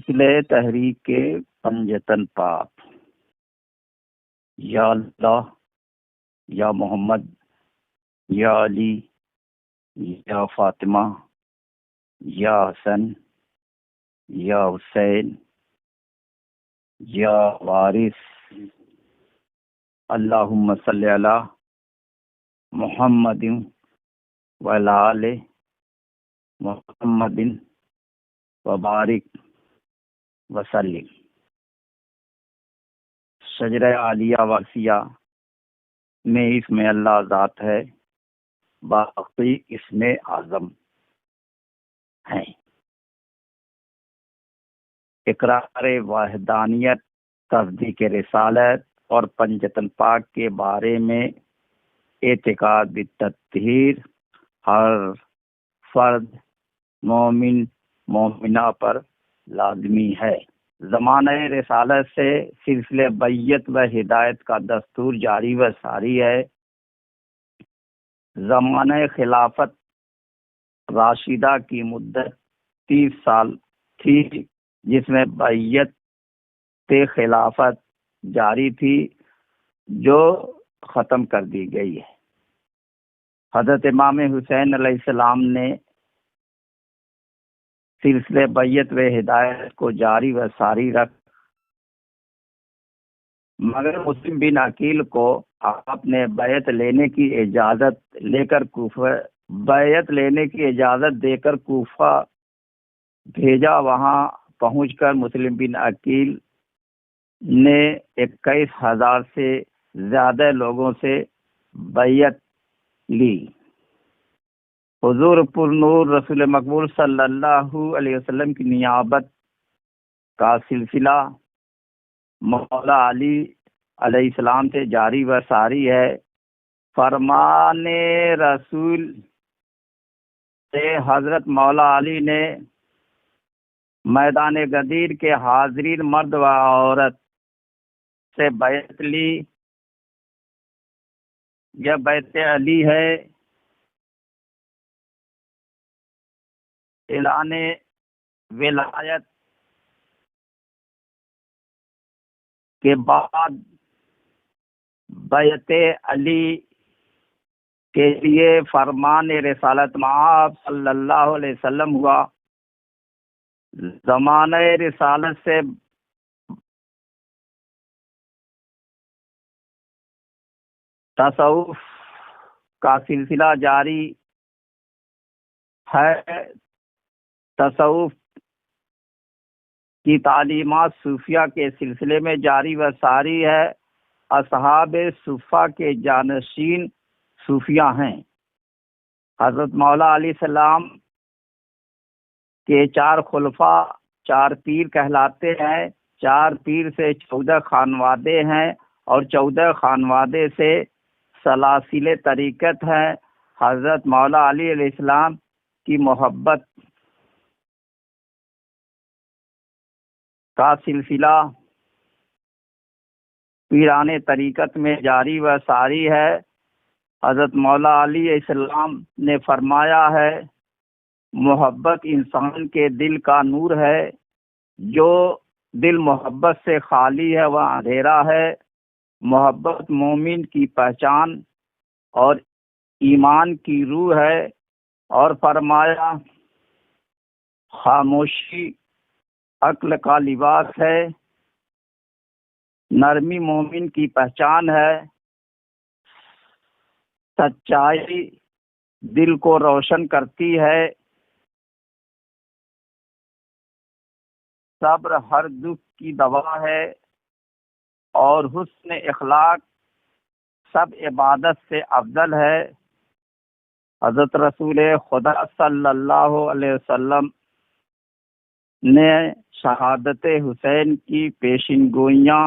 سلسلے تحریک کے پنجتن پاک، یا اللہ، یا محمد، یا علی، یا فاطمہ، یا حسن، یا حسین، یا وارث، اللہم صلی علی محمد وعلی آل محمد وبارک وسلم۔ شجرہ عالیہ وارثیہ میں اسم اللہ ذات ہے، باقی اسم اعظم ہیں۔ اقرار وحدانیت، تصدیق رسالت اور پنجتن پاک کے بارے میں اعتقاد بالتطہیر ہر فرد مومن مومنہ پر لازمی ہے۔ زمانہ رسالت سے سلسلہ بیعت و ہدایت کا دستور جاری و ساری ہے۔ زمانہ خلافت راشدہ کی مدت 30 سال تھی، جس میں بیعت خلافت جاری تھی، جو ختم کر دی گئی ہے۔ حضرت امام حسین علیہ السلام نے سلسلے بیعت و ہدایت کو جاری و ساری رکھ، مگر مسلم بن عقیل کو آپ نے بیعت لینے کی اجازت دے کر کوفہ بھیجا۔ وہاں پہنچ کر مسلم بن عقیل نے 21,000 سے زیادہ لوگوں سے بیعت لی۔ حضور پر نور رسول مقبول صلی اللہ علیہ وسلم کی نیابت کا سلسلہ مولا علی علیہ السلام سے جاری و ساری ہے۔ فرمان رسول سے حضرت مولا علی نے میدان غدیر کے حاضرین مرد و عورت سے بیعت لی۔ یہ بیعت علی ہے۔ اعلان ولایت کے بعد بیعت علی کے لیے فرمان رسالت آپ صلی اللہ علیہ وسلم ہوا۔ زمانہ رسالت سے تصوف کا سلسلہ جاری ہے۔ تصوف کی تعلیمات صوفیہ کے سلسلے میں جاری و ساری ہے۔ اصحاب صفہ کے جانشین صوفیہ ہیں۔ حضرت مولا علیہ السلام کے 4 خلفاء 4 پیر کہلاتے ہیں۔ 4 پیر سے 14 خانوادے ہیں، اور 14 خانوادے سے سلاسل طریقت ہیں۔ حضرت مولا علی علیہ السلام کی محبت کا سلسلہ پیران طریقت میں جاری و ساری ہے۔ حضرت مولا علی علیہ السلام نے فرمایا ہے، محبت انسان کے دل کا نور ہے، جو دل محبت سے خالی ہے وہ اندھیرا ہے۔ محبت مومن کی پہچان اور ایمان کی روح ہے۔ اور فرمایا، خاموشی عقل کا لباس ہے، نرمی مومن کی پہچان ہے، سچائی دل کو روشن کرتی ہے، صبر ہر دکھ کی دوا ہے، اور حسن اخلاق سب عبادت سے افضل ہے۔ حضرت رسول خدا صلی اللہ علیہ وسلم نے شہادت حسین کی پیشین گوئیاں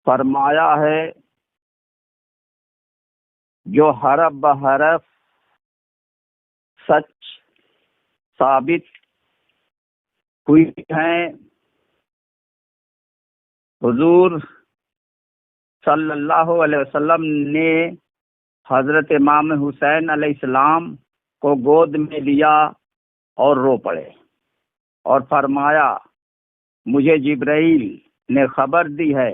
فرمایا ہے، جو حرف بحرف سچ ثابت ہوئی ہیں۔ حضور صلی اللہ علیہ وسلم نے حضرت امام حسین علیہ السلام کو گود میں لیا اور رو پڑے، اور فرمایا مجھے جبرائیل نے خبر دی ہے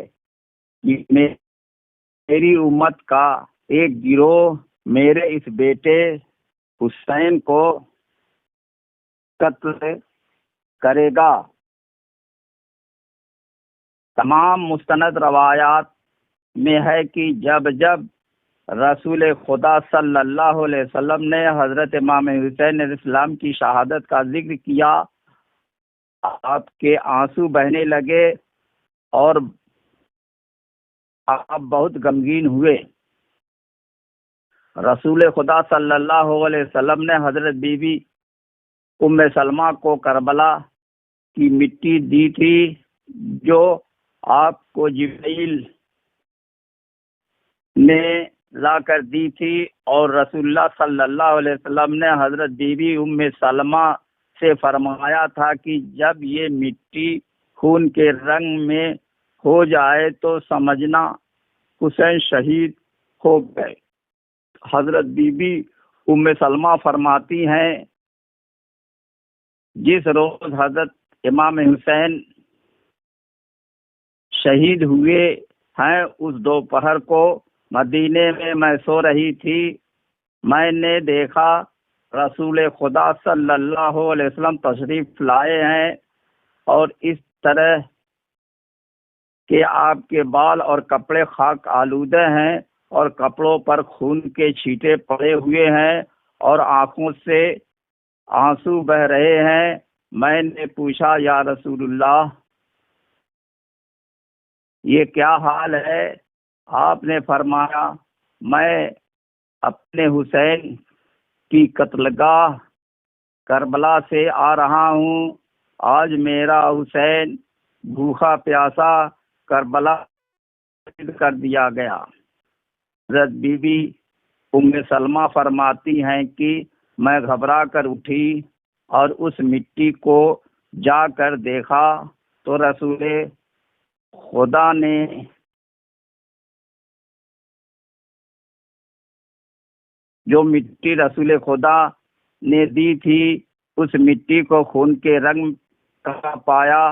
کہ میری امت کا ایک گروہ میرے اس بیٹے حسین کو قتل کرے گا۔ تمام مستند روایات میں ہے کہ جب جب رسول خدا صلی اللہ علیہ وسلم نے حضرت امام حسین علیہ السلام کی شہادت کا ذکر کیا، آپ کے آنسو بہنے لگے اور آپ بہت غمگین ہوئے۔ رسول خدا صلی اللہ علیہ وسلم نے حضرت بی بی ام سلمہ کو کربلا کی مٹی دی تھی جو آپ کو جبرائیل نے لا کر دی تھی، اور رسول اللہ صلی اللہ علیہ وسلم نے حضرت بی بی ام سلمہ سے فرمایا تھا کہ جب یہ مٹی خون کے رنگ میں ہو جائے تو سمجھنا حسین شہید ہو گئے۔ حضرت بی بی ام سلمہ فرماتی ہیں جس روز حضرت امام حسین شہید ہوئے ہیں اس دوپہر کو مدینے میں سو رہی تھی، میں نے دیکھا رسول خدا صلی اللہ علیہ وسلم تشریف لائے ہیں اور اس طرح کہ آپ کے بال اور کپڑے خاک آلودہ ہیں اور کپڑوں پر خون کے چھینٹے پڑے ہوئے ہیں اور آنکھوں سے آنسو بہ رہے ہیں۔ میں نے پوچھا یا رسول اللہ یہ کیا حال ہے؟ آپ نے فرمایا میں اپنے حسین کی قتلگاہ کربلا سے آ رہا ہوں، آج میرا حسین بھوکا پیاسا کربلا کر دیا گیا۔ حضرت بی بی ام سلمہ فرماتی ہیں کہ میں گھبرا کر اٹھی اور اس مٹی کو جا کر دیکھا تو رسول خدا نے جو مٹی رسول خدا نے دی تھی اس مٹی کو خون کے رنگ کا پایا،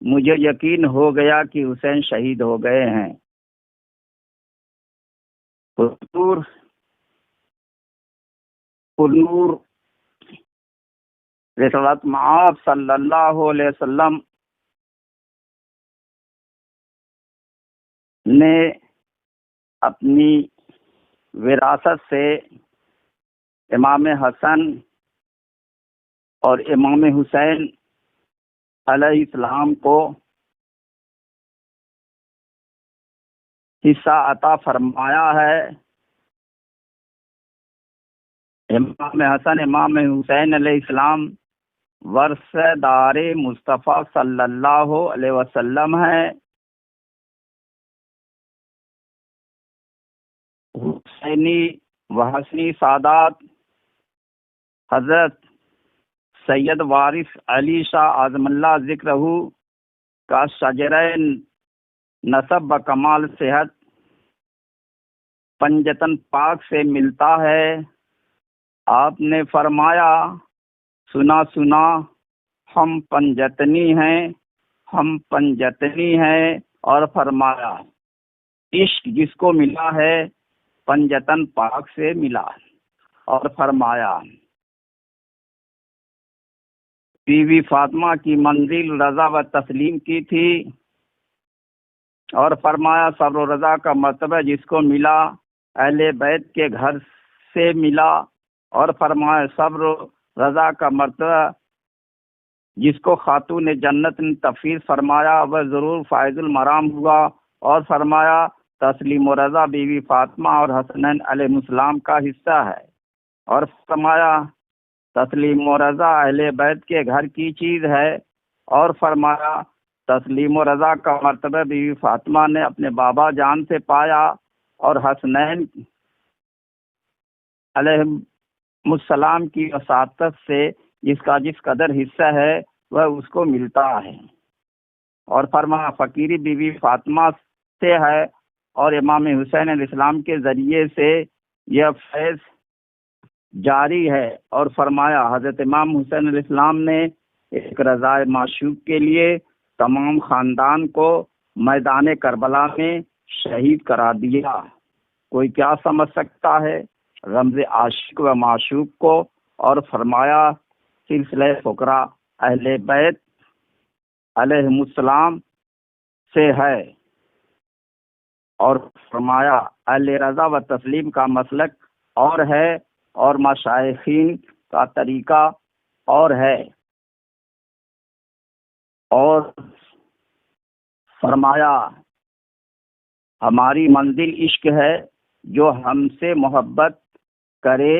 مجھے یقین ہو گیا کہ حسین شہید ہو گئے ہیں۔ حضور نور رسالت مآب صلی اللہ علیہ وسلم نے اپنی وراثت سے امام حسن اور امام حسین علیہ السلام کو حصہ عطا فرمایا ہے۔ امام حسن امام حسین علیہ السلام ورثہ دار مصطفیٰ صلی اللہ علیہ وسلم ہیں۔ حسینی و حسنی سادات حضرت سید وارث علی شاہ اعظم اللہ ذکرہ کا شجرہ نسب و کمال صحت پنجتن پاک سے ملتا ہے۔ آپ نے فرمایا سنا سنا ہم پنجتنی ہیں، ہم پنجتنی ہیں، اور فرمایا عشق جس کو ملا ہے پنجتن پاک سے ملا، اور فرمایا بی بی فاطمہ کی منزل رضا و تسلیم کی تھی، اور فرمایا صبر و رضا کا مرتبہ جس کو ملا اہل بیت کے گھر سے ملا، اور فرمایا صبر و رضا کا مرتبہ جس کو خاتون جنت نے تفویض فرمایا وہ ضرور فائز المرام ہوا، اور فرمایا تسلیم و رضا بی بی فاطمہ اور حسنین علیہ السلام کا حصہ ہے، اور فرمایا تسلیم و رضا اہل بیت کے گھر کی چیز ہے، اور فرمایا تسلیم و رضا کا مرتبہ بی بی فاطمہ نے اپنے بابا جان سے پایا، اور حسنین علیہ السلام کی وساطت سے جس کا جس قدر حصہ ہے وہ اس کو ملتا ہے، اور فرمایا فقیری بی بی فاطمہ سے ہے، اور امام حسین علیہ السلام کے ذریعے سے یہ فیض جاری ہے، اور فرمایا حضرت امام حسین علیہ السلام نے ایک رضا معشوق کے لیے تمام خاندان کو میدان کربلا میں شہید کرا دیا۔ کوئی کیا سمجھ سکتا ہے رمز عاشق و معشوق کو؟ اور فرمایا سلسلہ فقراء اہل بیت علیہم السلام سے ہے، اور فرمایا اہل رضا و تسلیم کا مسلک اور ہے، اور مشائخین کا طریقہ اور ہے، اور فرمایا ہماری منزل عشق ہے، جو ہم سے محبت کرے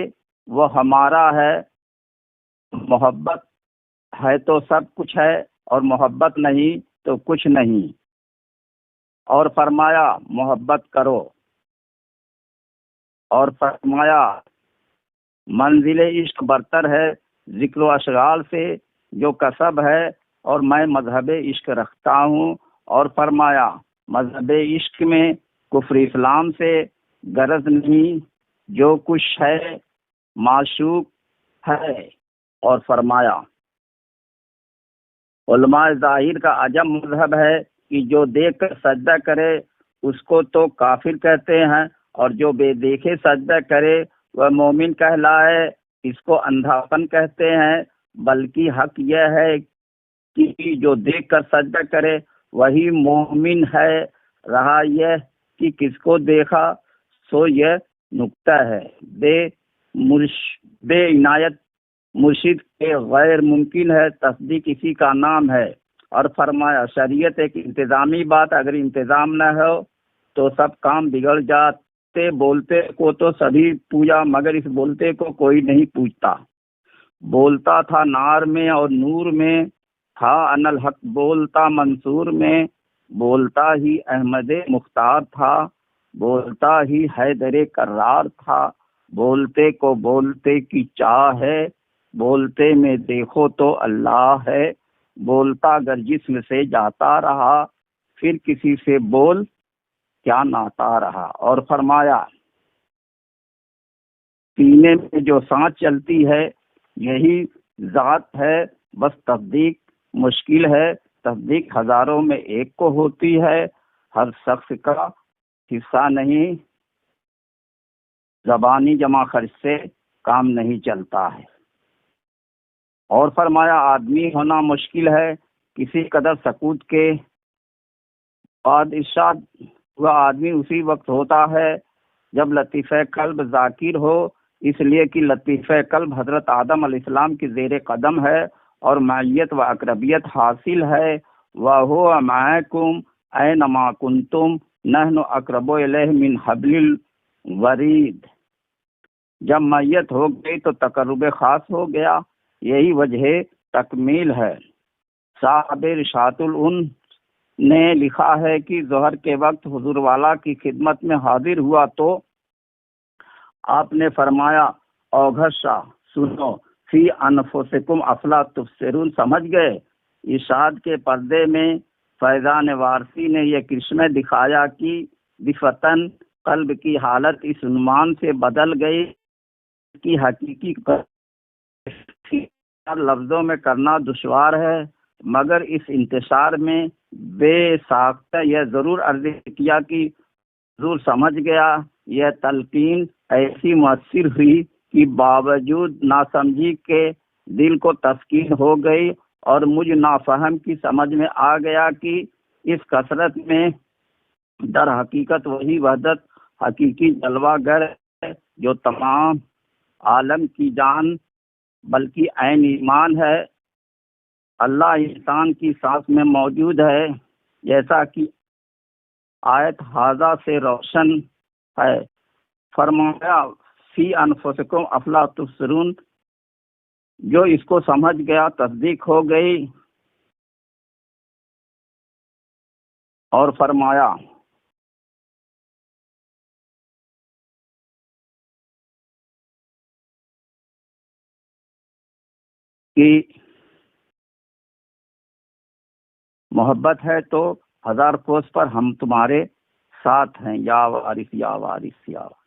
وہ ہمارا ہے، محبت ہے تو سب کچھ ہے، اور محبت نہیں تو کچھ نہیں۔ اور فرمایا محبت کرو، اور فرمایا منزل عشق برتر ہے ذکر و اشغال سے جو کسب ہے، اور میں مذہب عشق رکھتا ہوں۔ اور فرمایا مذہب عشق میں کفر اسلام سے غرض نہیں، جو کچھ ہے معشوق ہے۔ اور فرمایا علماء ظاہر کا عجب مذہب ہے کہ جو دیکھ کر سجدہ کرے اس کو تو کافر کہتے ہیں، اور جو بے دیکھے سجدہ کرے وہ مومن کہلائے، اس کو اندھاپن کہتے ہیں۔ بلکہ حق یہ ہے کہ جو دیکھ کر سجدہ کرے وہی مومن ہے۔ رہا یہ کہ کس کو دیکھا، سو یہ نکتہ ہے بے عنایت مرشد کے غیر ممکن ہے، تصدیق اسی کا نام ہے۔ اور فرمایا شریعت ایک انتظامی بات، اگر انتظام نہ ہو تو سب کام بگڑ جاتے۔ بولتے کو تو سبھی پوجا، مگر اس بولتے کو کوئی نہیں پوجتا۔ بولتا تھا نار میں اور نور میں، تھا ان الحق بولتا منصور میں، بولتا ہی احمد مختار تھا، بولتا ہی حیدر کرار تھا۔ بولتے کو بولتے کی چاہ ہے، بولتے میں دیکھو تو اللہ ہے۔ بولتا اگر جسم سے جاتا رہا، پھر کسی سے بول کیا ناتا رہا۔ اور فرمایا سینے میں جو سانس چلتی ہے یہی ذات ہے، بس تصدیق مشکل ہے، تصدیق ہزاروں میں ایک کو ہوتی ہے، ہر شخص کا حصہ نہیں، زبانی جمع خرچ سے کام نہیں چلتا ہے۔ اور فرمایا آدمی ہونا مشکل ہے، کسی قدر سکوت کے بعد ارشاد ہوا آدمی اسی وقت ہوتا ہے جب لطیفہ قلب ذاکر ہو، اس لیے کہ لطیفہ قلب حضرت آدم علیہ السلام کی زیر قدم ہے، اور معیت و اقربیت حاصل ہے۔ وَهُوَ مَعَكُمْ أَيْنَمَا كُنْتُمْ نَحْنُ أَقْرَبُ إِلَيْهِ مِنْ حَبْلِ الْوَرِيدِ۔ جب میت ہو گئی تو تقرب خاص ہو گیا، یہی وجہ تکمیل ہے۔ صاحب رشاط العن نے لکھا ہے کہ ظہر کے وقت حضور والا کی خدمت میں حاضر ہوا تو آپ نے فرمایا اوگھشا سنو، فی انفسکم افلا تبصرون، سمجھ گئے؟ ارشاد کے پردے میں فیضان وارسی نے یہ کرشمے دکھایا کہ بفتن قلب کی حالت اس عنوان سے بدل گئی کہ حقیقی لفظوں میں کرنا دشوار ہے، مگر اس انتشار میں بے ساختہ یہ ضرور عرض کیا کہ حضور سمجھ گیا۔ یہ تلقین ایسی مؤثر ہوئی کہ باوجود ناسمجھی کے دل کو تسکین ہو گئی، اور مجھ نافہم کی سمجھ میں آ گیا کہ اس کثرت میں در حقیقت وہی وحدت حقیقی جلوہ گر ہے جو تمام عالم کی جان بلکہ عین ایمان ہے۔ اللہ انسان کی سانس میں موجود ہے، جیسا کہ آیت حاضہ سے روشن ہے۔ فرمایا فی انفسکم افلا تبصرون، جو اس کو سمجھ گیا تصدیق ہو گئی۔ اور فرمایا کہ محبت ہے تو ہزار کوس پر ہم تمہارے ساتھ ہیں، یا وارث یا وارث یا وارث۔